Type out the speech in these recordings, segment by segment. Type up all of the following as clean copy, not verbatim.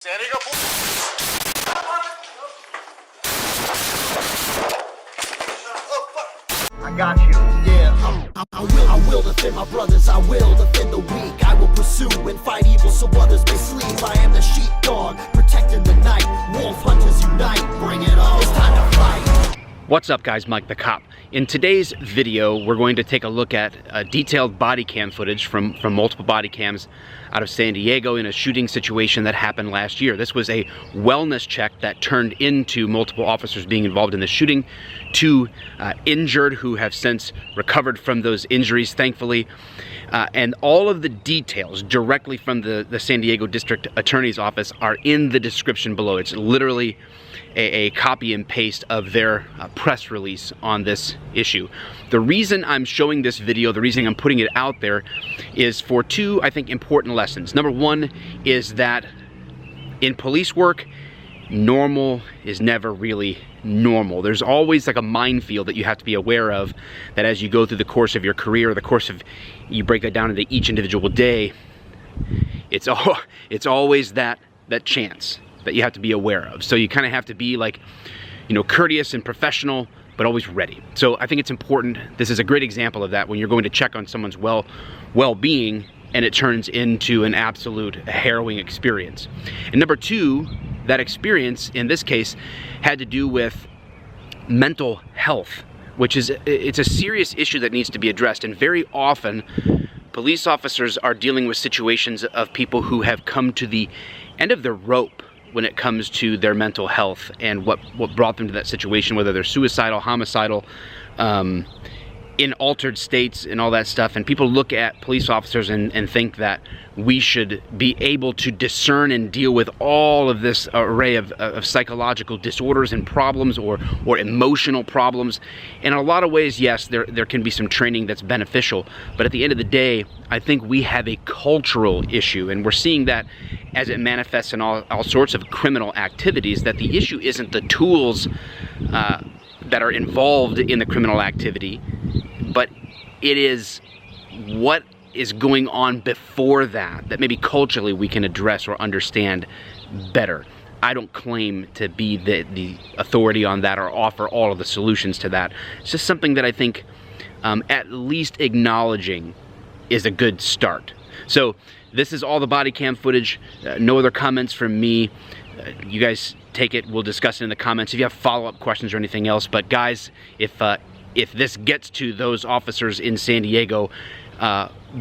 San Diego. I got you. Yeah, I will defend my brothers. I will defend the weak. I will pursue and fight evil so others may sleep. I am the sheepdog, protecting the night. Wolf hunters unite. Bring it on. It's time to fight. What's up, guys? Mike the Cop. In today's video, we're going to take a look at detailed body cam footage from multiple body cams out of San Diego in a shooting situation that happened last year. This was a wellness check that turned into multiple officers being involved in the shooting, two injured who have since recovered from those injuries, thankfully, and all of the details directly from the San Diego District Attorney's Office are in the description below. It's literally a copy and paste of their press release on this issue. The reason I'm showing this video, the reason I'm putting it out there, is for two, I think, important lessons. Number one is that in police work, normal is never really normal. There's always like a minefield that you have to be aware of, that as you go through the course of your career, the course of, you break that down into each individual day, it's always that chance that you have to be aware of. So you kind of have to be, like, you know, courteous and professional, but always ready. So I think it's important. This is a great example of that, when you're going to check on someone's well-being and it turns into an absolute harrowing experience. And number two, that experience in this case had to do with mental health, which is, it's a serious issue that needs to be addressed. And very often police officers are dealing with situations of people who have come to the end of their rope when it comes to their mental health and what brought them to that situation, whether they're suicidal, homicidal, in altered states and all that stuff. And people look at police officers and think that we should be able to discern and deal with all of this array of psychological disorders and problems, or emotional problems. And in a lot of ways, yes, there can be some training that's beneficial, but at the end of the day, I think we have a cultural issue, and we're seeing that as it manifests in all sorts of criminal activities, that the issue isn't the tools that are involved in the criminal activity, but it is what is going on before that maybe culturally we can address or understand better. I don't claim to be the authority on that or offer all of the solutions to that. It's just something that I think at least acknowledging is a good start. So this is all the body cam footage. No other comments from me. You guys take it. We'll discuss it in the comments if you have follow-up questions or anything else. But guys, if this gets to those officers in San Diego,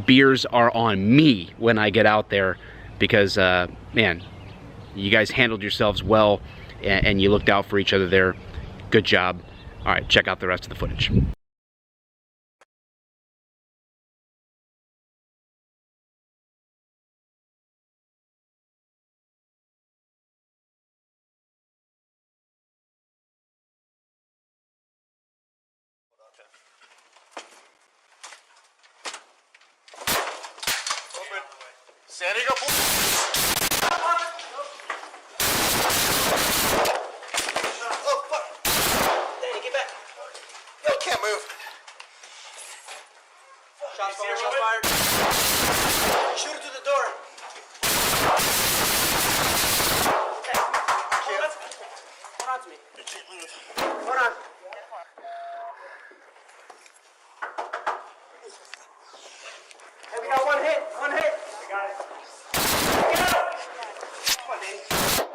beers are on me when I get out there, because man, you guys handled yourselves well and you looked out for each other there. Good job. All right, check out the rest of the footage. San Diego. Oh, fuck. Danny, get back. Yo, can't move. Shots fired, shots fired. Shoot it through the door. Okay. Hold on to me. You can't move. Hold on. Hey, we got one hit. One hit. We got it. Get out! Come on, Danny.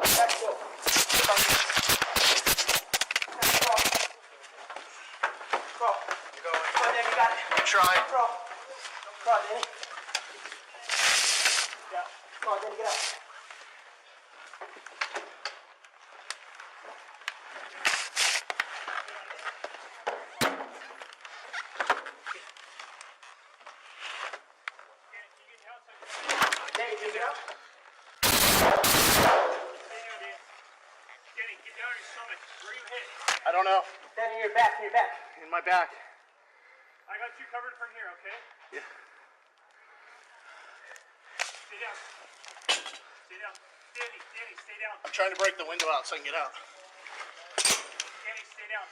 Let's go. Crawl. You're going. Come on, Danny. You got it. I'm trying. Crawl. Crawl, Danny. Yeah. Come on, Danny. Get out. Danny, can you get up? Danny, get down on your stomach. Where are you hit? I don't know. Danny, in your back, in your back. In my back. I got you covered from here, okay? Yeah. Stay down. Stay down. Danny, stay down. I'm trying to break the window out so I can get out. Danny, stay down.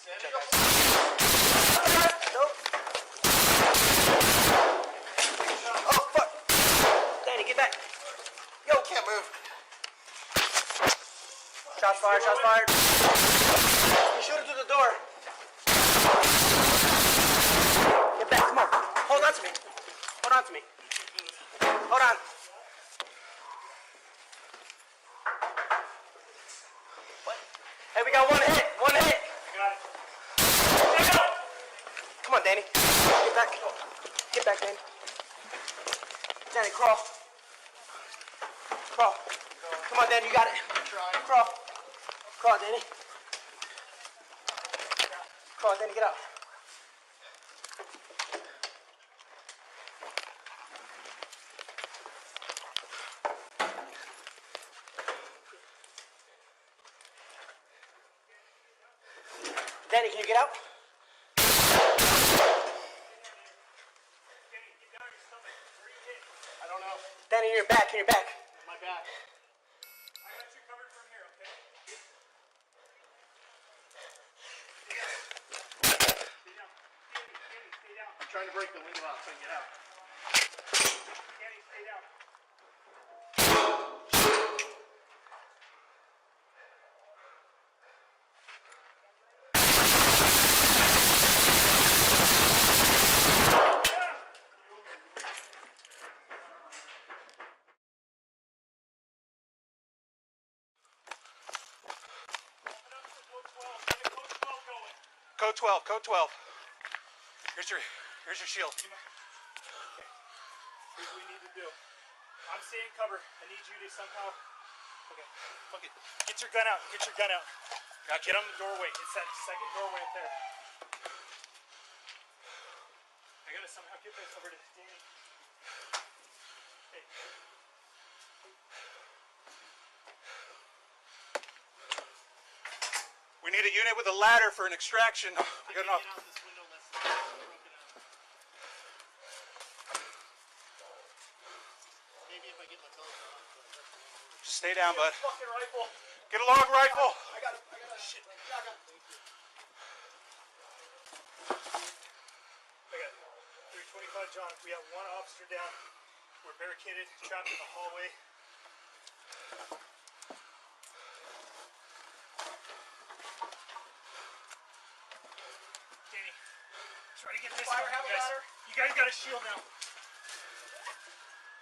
Nope. Oh, fuck. Danny, get back. Yo, can't move. Shots fired, shots fired. You shoot him through the door. Get back, come on. Hold on to me. Hold on to me. Hold on. What? Hey, we got one hit. One hit. Got it. Let's go! Come on, Danny. Get back. Get back, Danny. Danny, crawl. Crawl. Come on, Danny, you got it. Crawl. Crawl, Danny. Crawl, Danny, get out. Danny, can you get out? I don't know. Danny, in your back, in your back. My back. I got you covered from here, okay? Stay down. Danny, stay down. I'm trying to break the window out so I can get out. Danny, stay down. Code 12, code 12. Here's your shield. Here's what we need to do. I'm staying cover. I need you to somehow. Okay. Fuck it. Get your gun out. Get your gun out. Gotcha. Get on the doorway. It's that second doorway up there. I gotta somehow get this over to Danny. Hey. We need a unit with a ladder for an extraction. I can't get out this window unless it's broken out. Maybe if I get my telephone on. Just stay down, bud. Fucking rifle. Get a long rifle. I got a shit. Shotgun. Thank you. I got 325 John. We have one officer down. We're barricaded, trapped in the hallway. Danny, try to get this one. You guys got a shield now.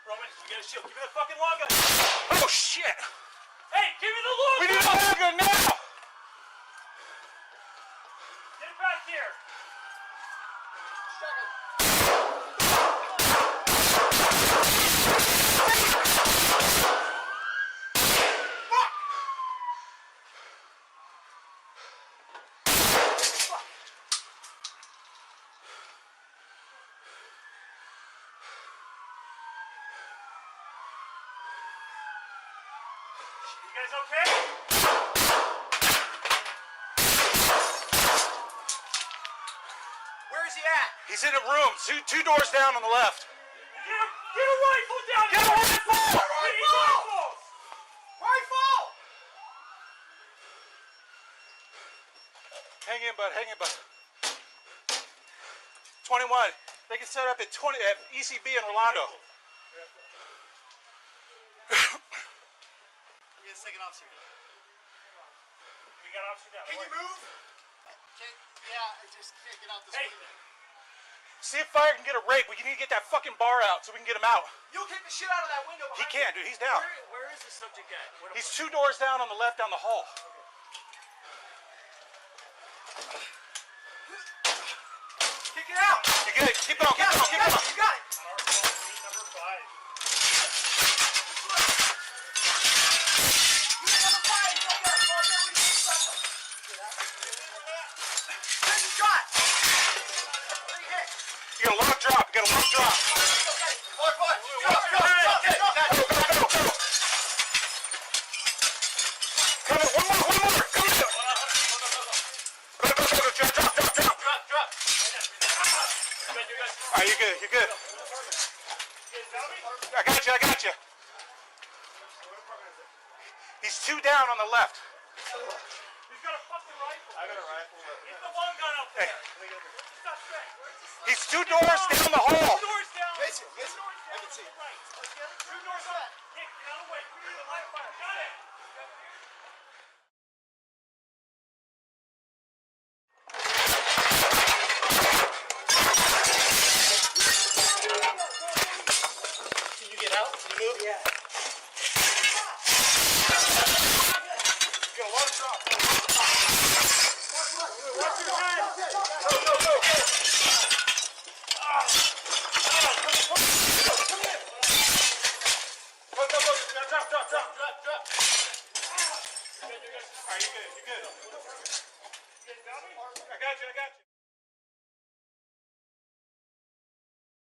Roman, you got a shield. Give me the fucking long gun. Oh shit! Hey, give me the long We gun. need a long gun now! Get it back here. You guys okay? Where is he at? He's in a room, two doors down on the left. Get a rifle down Get a here! rifle! We need rifles! Rifle! Hang in, bud, hang in, bud. 21. They can set up at ECB in Rolando. We got a second officer down. We got officer down. Can you move? Yeah, I just can't get out this window. See if fire can get a rake. We need to get that fucking bar out so we can get him out. You'll kick the shit out of that window He behind can't, dude. He's down. Where is the subject at? He's 2 doors down on the left down the hall. Kick it out! You get it. Keep going, keep going, keep going. You got it! Number 5. Shot! You got a long drop. You got a long drop. Come on, one more. Come on. Go. Drop. All right, you're good. I got you. He's 2 down on the left. He's got a fucking rifle. I got a rifle. Get the He's 2 doors down the hall. 2 doors down. Mason, I can see. Right. 2 doors up. Nick, get out of the way. We're in the live fire. Got it. Can you get out? Can you move? Yeah. Go, one drop. Watch your head. Go. Drop. All right, you're good. I got you.